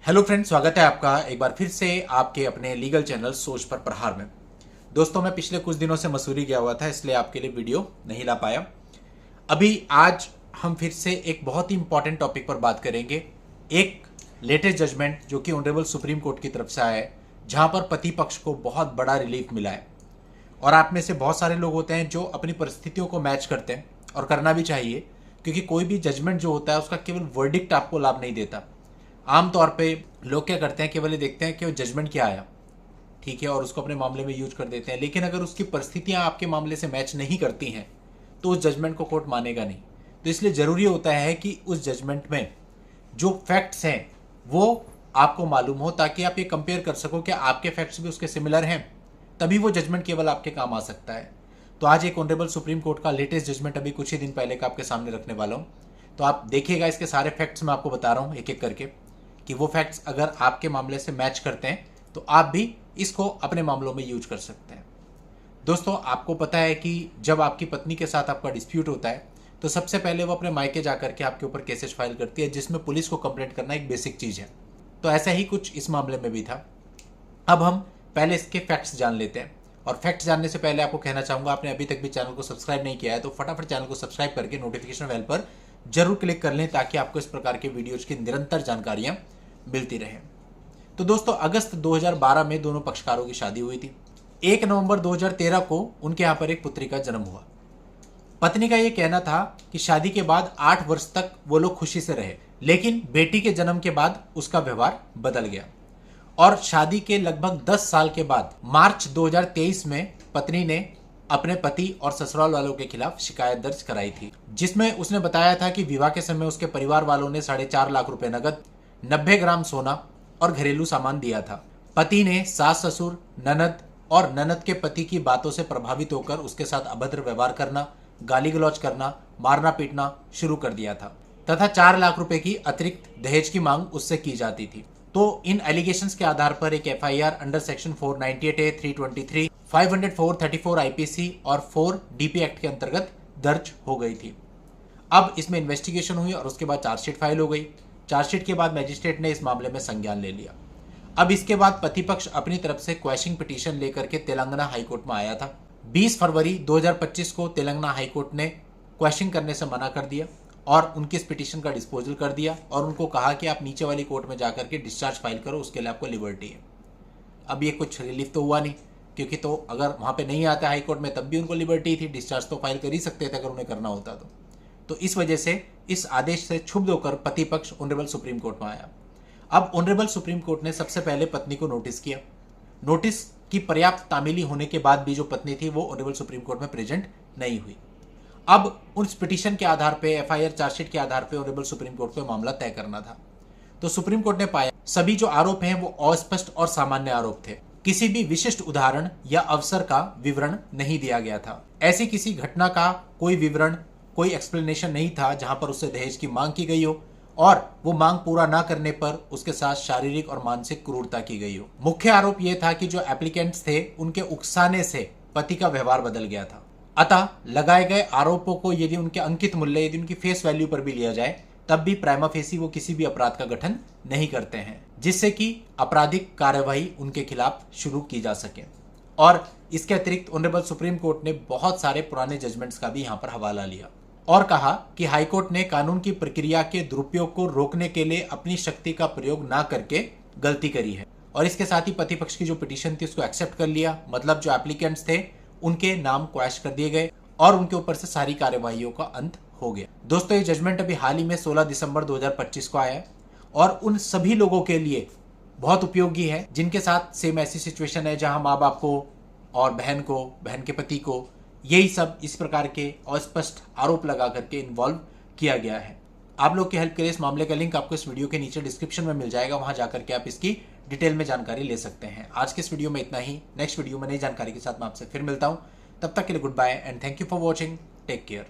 Hello friends, स्वागत है आपका एक बार फिर से आपके अपने लीगल चैनल सोच पर प्रहार में। दोस्तों, मैं पिछले कुछ दिनों से मसूरी गया हुआ था, इसलिए आपके लिए वीडियो नहीं ला पाया। अभी आज हम फिर से एक बहुत ही इंपॉर्टेंट टॉपिक पर बात करेंगे। एक लेटेस्ट जजमेंट जो कि ऑनरेबल सुप्रीम कोर्ट की तरफ से आया है, जहां पर पति पक्ष को बहुत बड़ा रिलीफ मिला है। और आप में से बहुत सारे लोग होते हैं जो अपनी परिस्थितियों को मैच करते हैं, और करना भी चाहिए, क्योंकि कोई भी जजमेंट जो होता है उसका केवल वर्डिक्ट आपको लाभ नहीं देता। आमतौर पे लोग क्या करते हैं, केवल ये देखते हैं कि वो जजमेंट क्या आया, ठीक है, और उसको अपने मामले में यूज कर देते हैं। लेकिन अगर उसकी परिस्थितियां आपके मामले से मैच नहीं करती हैं तो उस जजमेंट को कोर्ट मानेगा नहीं। तो इसलिए जरूरी होता है कि उस जजमेंट में जो फैक्ट्स हैं वो आपको मालूम हो, ताकि आप ये कंपेयर कर सको कि आपके फैक्ट्स भी उसके सिमिलर हैं, तभी वो जजमेंट केवल आपके काम आ सकता है। तो आज एक ऑनरेबल सुप्रीम कोर्ट का लेटेस्ट जजमेंट अभी कुछ ही दिन पहले का आपके सामने रखने वाला हूँ। तो आप देखिएगा, इसके सारे फैक्ट्स मैं आपको बता रहा हूँ एक एक करके, कि वो फैक्ट्स अगर आपके मामले से मैच करते हैं तो आप भी इसको अपने मामलों में यूज कर सकते हैं। दोस्तों, आपको पता है कि जब आपकी पत्नी के साथ आपका डिस्प्यूट होता है तो सबसे पहले वो अपने मायके जाकर के आपके ऊपर केसेस फाइल करती है, जिसमें पुलिस को कंप्लेंट करना एक बेसिक चीज है। तो ऐसा ही कुछ इस मामले में भी था। अब हम पहले इसके फैक्ट्स जान लेते हैं। और फैक्ट्स जानने से पहले आपको कहना चाहूंगा, आपने अभी तक भी चैनल को सब्सक्राइब नहीं किया है तो फटाफट चैनल को सब्सक्राइब करके नोटिफिकेशन बेल पर जरूर क्लिक कर लें, ताकि आपको इस प्रकार के वीडियोज की निरंतर जानकारियां मिलती रहे। तो दोस्तों, अगस्त 2012 में दोनों पक्षकारों की शादी हुई थी। 1 नवंबर 2013 को उनके यहां पर एक पुत्री का जन्म हुआ। पत्नी का यह कहना था कि शादी के बाद 8 वर्ष तक वो लोग खुशी से रहे, लेकिन बेटी के जन्म के बाद उसका व्यवहार बदल गया। और शादी के लगभग 10 साल के बाद मार्च 2023 में पत्नी ने अपने पति और ससुराल वालों के खिलाफ शिकायत दर्ज कराई थी, जिसमें उसने बताया था कि विवाह के समय उसके परिवार वालों ने 4.5 लाख रुपए नगद, 90 ग्राम सोना और घरेलू सामान दिया था। पति ने सास ससुर, ननद और ननद के पति की बातों से प्रभावित होकर उसके साथ अभद्र व्यवहार करना, गाली गलौज करना, मारना पीटना शुरू कर दिया था, तथा 4 लाख रुपए की अतिरिक्त दहेज की मांग उससे की जाती थी। तो इन एलिगेशंस के आधार पर एक FIR under section 498A, 323, 504, 34 IPC और 4 डीपी एक्ट के अंतर्गत दर्ज हो गई थी। अब इसमें इन्वेस्टिगेशन हुई और उसके बाद चार्जशीट फाइल हो गई। चार्जशीट के बाद मजिस्ट्रेट ने इस मामले में संज्ञान ले लिया। अब इसके बाद पति पक्ष अपनी तरफ से क्वैशिंग पिटीशन लेकर के तेलंगाना हाईकोर्ट में आया था। 20 फरवरी 2025 को तेलंगाना हाईकोर्ट ने क्वैशिंग करने से मना कर दिया और उनकी इस पिटीशन का डिस्पोजल कर दिया, और उनको कहा कि आप नीचे वाली कोर्ट में जाकर के डिस्चार्ज फाइल करो, उसके लिए आपको लिबर्टी है। अब ये कुछ रिलीफ तो हुआ नहीं, क्योंकि तो अगर वहां पे नहीं आता हाईकोर्ट में तब भी उनको लिबर्टी थी, डिस्चार्ज तो फाइल कर ही सकते थे अगर उन्हें करना होता तो इस वजह से इस आदेश से क्षुब्ध होकर पति पक्ष ऑनरेबल सुप्रीम कोर्ट में आया। अब ऑनरेबल सुप्रीम कोर्ट ने सबसे पहले पत्नी को नोटिस किया। नोटिस की पर्याप्त तामीली होने के बाद भी जो पत्नी थी वो ऑनरेबल सुप्रीम कोर्ट में प्रेजेंट नहीं हुई। अब उस पिटीशन के आधार पे, एफआईआर चार्जशीट के आधार पे ऑनरेबल सुप्रीम कोर्ट को मामला तय करना था। तो सुप्रीम कोर्ट ने पाया सभी जो आरोप हैं वो अस्पष्ट और सामान्य आरोप थे। किसी भी विशिष्ट उदाहरण या अवसर का विवरण नहीं दिया गया था। ऐसी किसी घटना का कोई विवरण, कोई एक्सप्लेनेशन नहीं था जहां पर उससे दहेज की मांग की गई हो और वो मांग पूरा ना करने पर उसके साथ शारीरिक और मानसिक क्रूरता की गई हो। मुख्य आरोप यह था कि जो एप्लीकेंट्स थे उनके उकसाने से पति का व्यवहार बदल गया था। अतः लगाए गए आरोपों को यदि उनके अंकित मूल्य, यदि उनकी फेस वैल्यू पर भी लिया जाए, तब भी प्राइमा फेसी वो किसी भी अपराध का गठन नहीं करते हैं, जिससे कि आपराधिक कार्यवाही उनके खिलाफ शुरू की जा सके। और इसके अतिरिक्त ऑनरेबल सुप्रीम कोर्ट ने बहुत सारे पुराने जजमेंट्स का भी यहां पर हवाला लिया और कहा कि हाईकोर्ट ने कानून की प्रक्रिया के दुरुपयोग को रोकने के लिए अपनी शक्ति का प्रयोग ना करके गलती करी है। और इसके साथ ही पति पक्ष की जो पिटीशन थी उसको एक्सेप्ट कर लिया, मतलब जो एप्लीकेंट्स थे उनके नाम क्वैश कर दिए गए और उनके ऊपर से सारी कार्यवाहियों का अंत हो गया। दोस्तों, ये जजमेंट अभी हाल ही में 16 दिसंबर 2025 को आया है और उन सभी लोगों के लिए बहुत उपयोगी है जिनके साथ सेम ऐसी सिचुएशन है जहां माँ बाप को और बहन को, बहन के पति को यही सब इस प्रकार के अस्पष्ट आरोप लगा करके इन्वॉल्व किया गया है। आप लोग की हेल्प के लिए इस मामले का लिंक आपको इस वीडियो के नीचे डिस्क्रिप्शन में मिल जाएगा, वहां जाकर के आप इसकी डिटेल में जानकारी ले सकते हैं। आज के इस वीडियो में इतना ही। नेक्स्ट वीडियो में नई जानकारी के साथ मैं आपसे फिर मिलता हूं। तब तक के लिए goodbye and thank you for watching. Take care.